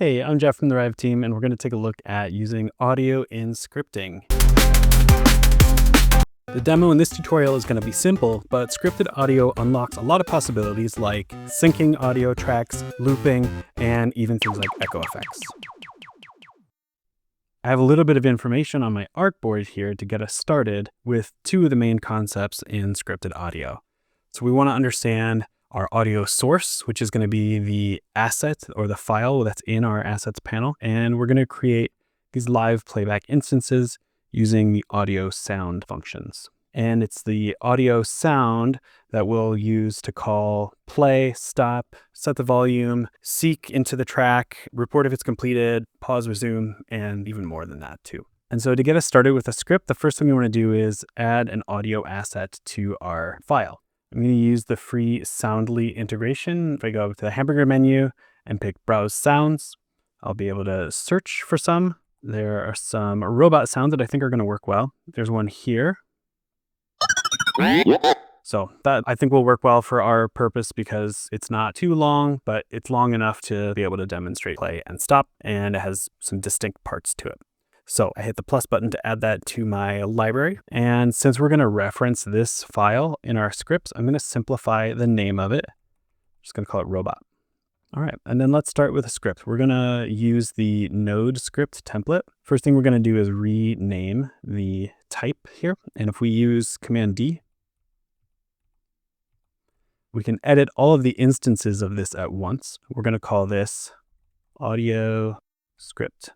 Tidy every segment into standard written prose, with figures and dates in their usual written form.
Hey, I'm Jeff from the Rive team, and we're going to take a look at using audio in scripting. The demo in this tutorial is going to be simple, but scripted audio unlocks a lot of possibilities like syncing audio tracks, looping, and even things like echo effects. I have a little bit of information on my artboard here to get us started with two of the main concepts in scripted audio. So we want to understand our audio source, which is going to be the asset or the file that's in our assets panel. And we're going to create these live playback instances using the AudioSound functions. And it's the AudioSound that we'll use to call play, stop, set the volume, seek into the track, report if it's completed, pause, resume, and even more than that too. And so to get us started with a script, the first thing we want to do is add an audio asset to our file. I'm going to use the free Soundly integration. If I go to the hamburger menu and pick Browse Sounds, I'll be able to search for some. There are some robot sounds that I think are going to work well. There's one here. So that I think will work well for our purpose because it's not too long, but it's long enough to be able to demonstrate play and stop, and it has some distinct parts to it. So I hit the plus button to add that to my library. And since we're going to reference this file in our scripts, I'm going to simplify the name of it. I'm just going to call it robot. All right, and then let's start with a script. We're going to use the node script template. First thing we're going to do is rename the type here. And if we use Command D, we can edit all of the instances of this at once. We're going to call this audio script.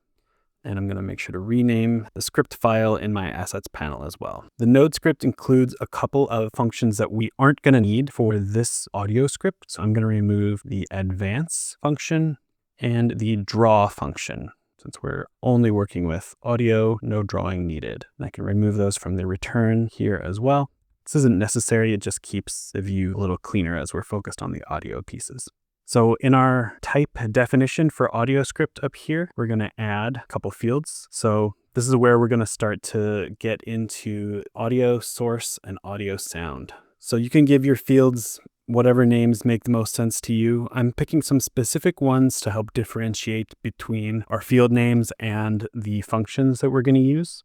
And I'm going to make sure to rename the script file in my assets panel as well. The node script includes a couple of functions that we aren't going to need for this audio script. So I'm going to remove the advance function and the draw function, since we're only working with audio, no drawing needed. And I can remove those from the return here as well. This isn't necessary. It just keeps the view a little cleaner as we're focused on the audio pieces. So in our type definition for audio script up here, we're going to add a couple fields. So this is where we're going to start to get into audio source and audio sound. So you can give your fields whatever names make the most sense to you. I'm picking some specific ones to help differentiate between our field names and the functions that we're going to use.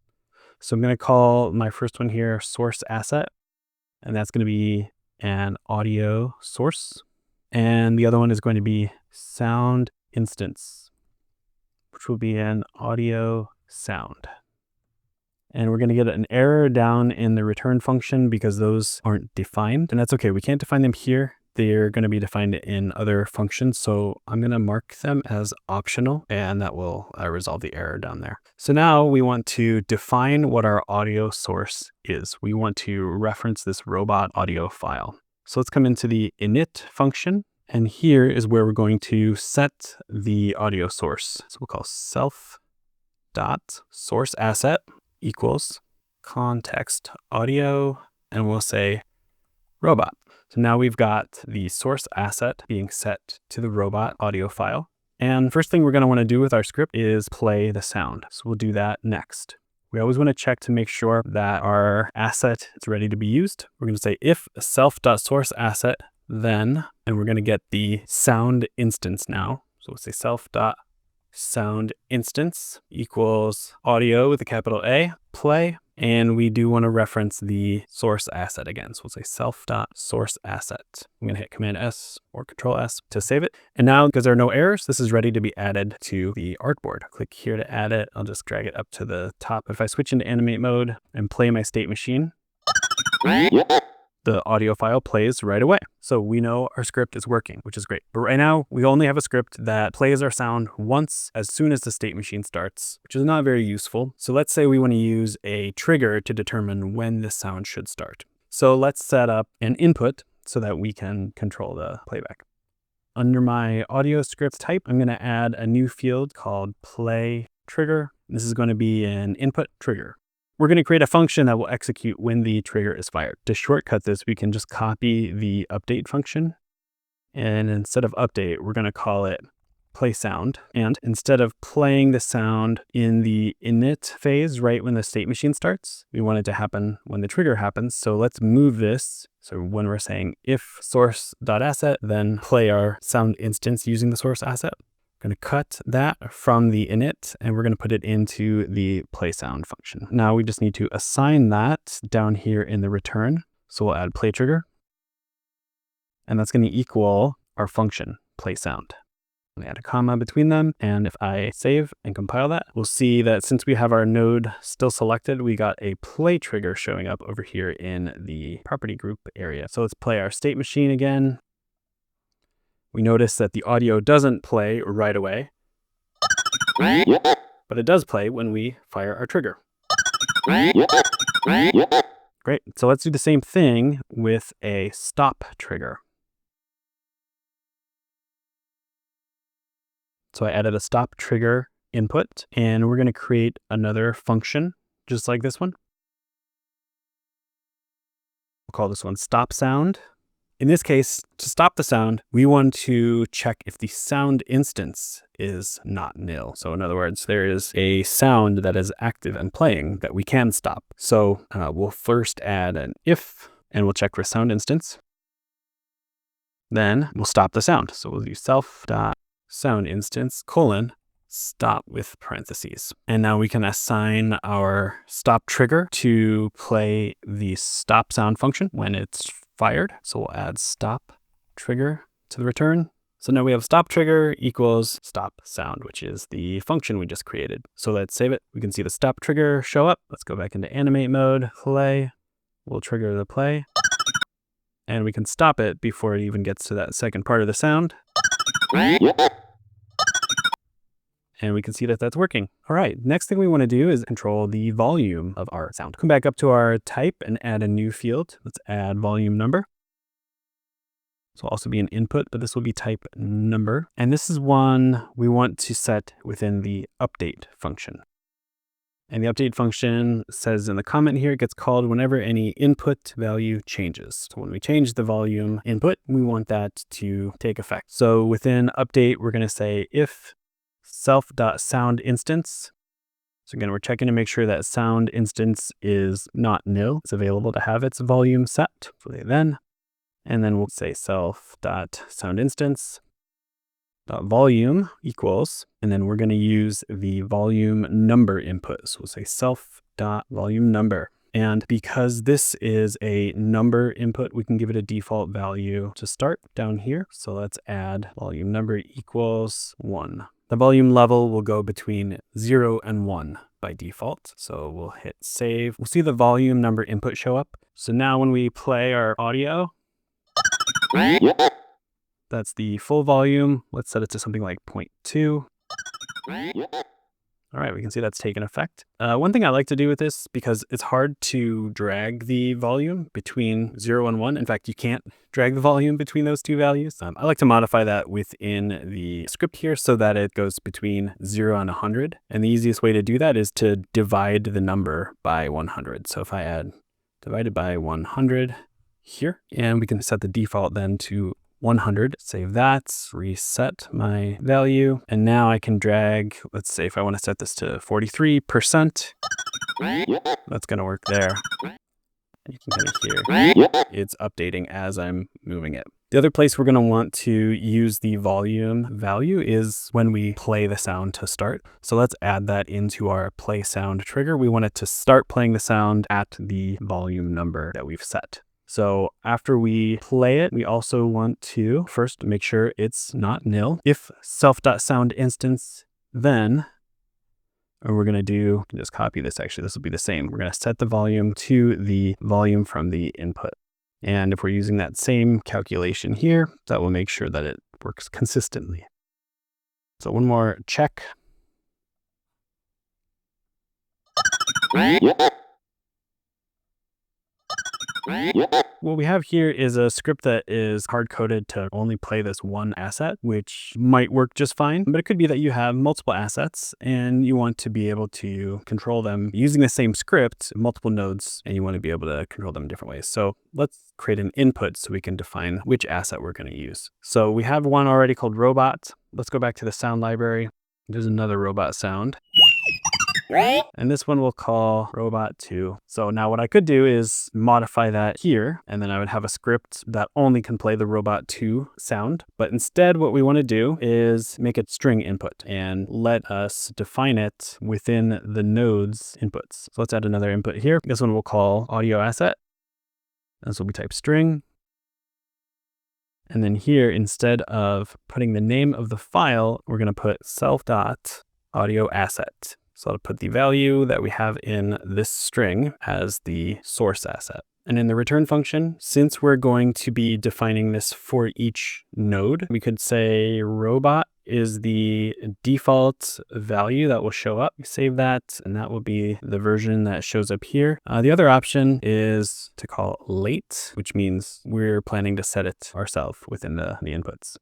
So I'm going to call my first one here source asset, and that's going to be an audio source. And the other one is going to be sound instance, which will be an audio sound. And we're going to get an error down in the return function because those aren't defined. And that's okay. We can't define them here. They're going to be defined in other functions. So I'm going to mark them as optional, and that will resolve the error down there. So now we want to define what our audio source is. We want to reference this robot audio file. So let's come into the init function, and here is where we're going to set the audio source. So we'll call self.sourceAsset equals context audio, and we'll say robot. So now we've got the source asset being set to the robot audio file. And first thing we're going to want to do with our script is play the sound. So we'll do that next. We always want to check to make sure that our asset is ready to be used. We're going to say if self.sourceAsset, then, and we're going to get the sound instance now. So we'll say self.sound instance equals audio with a capital A, play. And we do want to reference the source asset again. So we'll say self.sourceAsset. I'm going to hit Command S or Control S to save it. And now, because there are no errors, this is ready to be added to the artboard. Click here to add it. I'll just drag it up to the top. If I switch into animate mode and play my state machine, the audio file plays right away. So we know our script is working, which is great. But right now, we only have a script that plays our sound once as soon as the state machine starts, which is not very useful. So let's say we want to use a trigger to determine when the sound should start. So let's set up an input so that we can control the playback. Under my audio script type, I'm going to add a new field called play trigger. This is going to be an input trigger. We're going to create a function that will execute when the trigger is fired. To shortcut this, we can just copy the update function. And instead of update, we're going to call it play sound. And instead of playing the sound in the init phase right when the state machine starts, we want it to happen when the trigger happens. So let's move this. So when we're saying if source.asset, then play our sound instance using the source asset. Going to cut that from the init and we're going to put it into the play sound function. Now we just need to assign that down here in the return. So we'll add play trigger, and that's going to equal our function play sound. We add a comma between them, and if I save and compile that, we'll see that since we have our node still selected, we got a play trigger showing up over here in the property group area. So let's play our state machine again. We notice that the audio doesn't play right away, but it does play when we fire our trigger. Great. So let's do the same thing with a stop trigger. So I added a stop trigger input, and we're going to create another function just like this one. We'll call this one stop sound. In this case, to stop the sound, we want to check if the sound instance is not nil. So in other words, there is a sound that is active and playing that we can stop. So we'll first add an if, and we'll check for sound instance. Then we'll stop the sound. So we'll do self.sound instance : stop with parentheses. And now we can assign our stop trigger to play the stop sound function when it's fired. So we'll add stop trigger to the return. So now we have stop trigger equals stop sound, which is the function we just created. So let's save it. We can see the stop trigger show up. Let's go back into animate mode, play. We'll trigger the play. And we can stop it before it even gets to that second part of the sound. And we can see that that's working. All right, next thing we want to do is control the volume of our sound. Come back up to our type and add a new field. Let's add volume number. This will also be an input, but this will be type number. And this is one we want to set within the update function. And the update function says in the comment here, it gets called whenever any input value changes. So when we change the volume input, we want that to take effect. So within update, we're going to say if self.sound instance. So again, we're checking to make sure that sound instance is not nil. It's available to have its volume set. So then, and then we'll say self.sound instance volume equals, and then we're going to use the volume number input. So we'll say self.volume number. And because this is a number input, we can give it a default value to start down here. So let's add volume number equals 1. The volume level will go between 0 and 1 by default. So we'll hit save. We'll see the volume number input show up. So now when we play our audio, that's the full volume. Let's set it to something like 0.2. All right, we can see that's taken effect. One thing I like to do with this, because it's hard to drag the volume between 0 and 1. In fact, you can't drag the volume between those two values. I like to modify that within the script here so that it goes between 0 and 100. And the easiest way to do that is to divide the number by 100. So if I add divided by 100 here, and we can set the default then to 100, save that, reset my value, and now I can drag, let's say if I want to set this to 43%, that's going to work there. You can kind of hear it's updating as I'm moving it. The other place we're going to want to use the volume value is when we play the sound to start. So let's add that into our play sound trigger. We want it to start playing the sound at the volume number that we've set. So after we play it, we also want to first make sure it's not nil. If self.sound instance, then, and we're going to do, just copy this actually, this will be the same. We're going to set the volume to the volume from the input. And if we're using that same calculation here, that will make sure that it works consistently. So one more check. What we have here is a script that is hard-coded to only play this one asset, which might work just fine, but it could be that you have multiple assets and you want to be able to control them using the same script, multiple nodes, and you want to be able to control them in different ways. So let's create an input so we can define which asset we're going to use. So we have one already called robot. Let's go back to the sound library. There's another robot sound. And this one we'll call robot 2. So now what I could do is modify that here, and then I would have a script that only can play the robot 2 sound. But instead, what we want to do is make it string input and let us define it within the node's inputs. So let's add another input here. This one we'll call audio asset. This will be type string. And then here, instead of putting the name of the file, we're going to put self.audio asset. So I'll put the value that we have in this string as the source asset. And in the return function, since we're going to be defining this for each node, we could say robot is the default value that will show up. Save that, and that will be the version that shows up here. The other option is to call late, which means we're planning to set it ourselves within the inputs.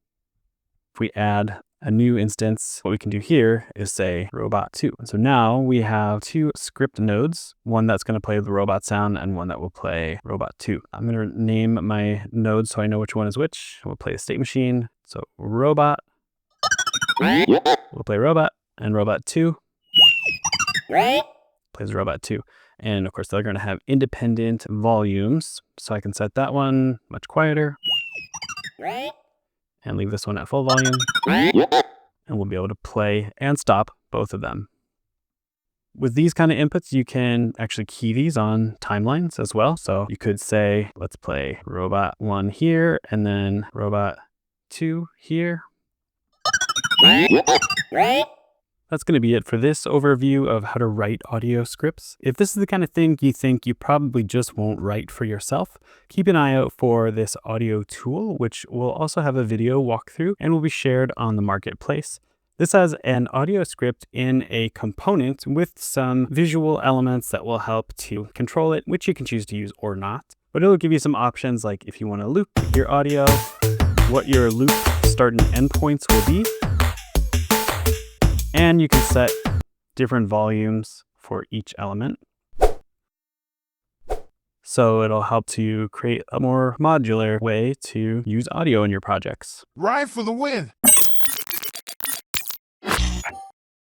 If we add a new instance, what we can do here is say robot 2. So now we have 2 script nodes, one that's going to play the robot sound and one that will play robot 2. I'm going to name my nodes so I know which one is which. We'll play the state machine. So robot, we'll play robot, and robot 2 plays robot 2. And of course, they're going to have independent volumes. So I can set that one much quieter and leave this one at full volume. And we'll be able to play and stop both of them. With these kind of inputs, you can actually key these on timelines as well. So you could say, let's play robot 1 here, and then robot 2 here. That's going to be it for this overview of how to write audio scripts. If this is the kind of thing you think you probably just won't write for yourself, keep an eye out for this audio tool, which will also have a video walkthrough and will be shared on the marketplace. This has an audio script in a component with some visual elements that will help to control it, which you can choose to use or not. But it'll give you some options like if you want to loop your audio, what your loop start and end points will be. And you can set different volumes for each element. So it'll help to create a more modular way to use audio in your projects. Rive for the win!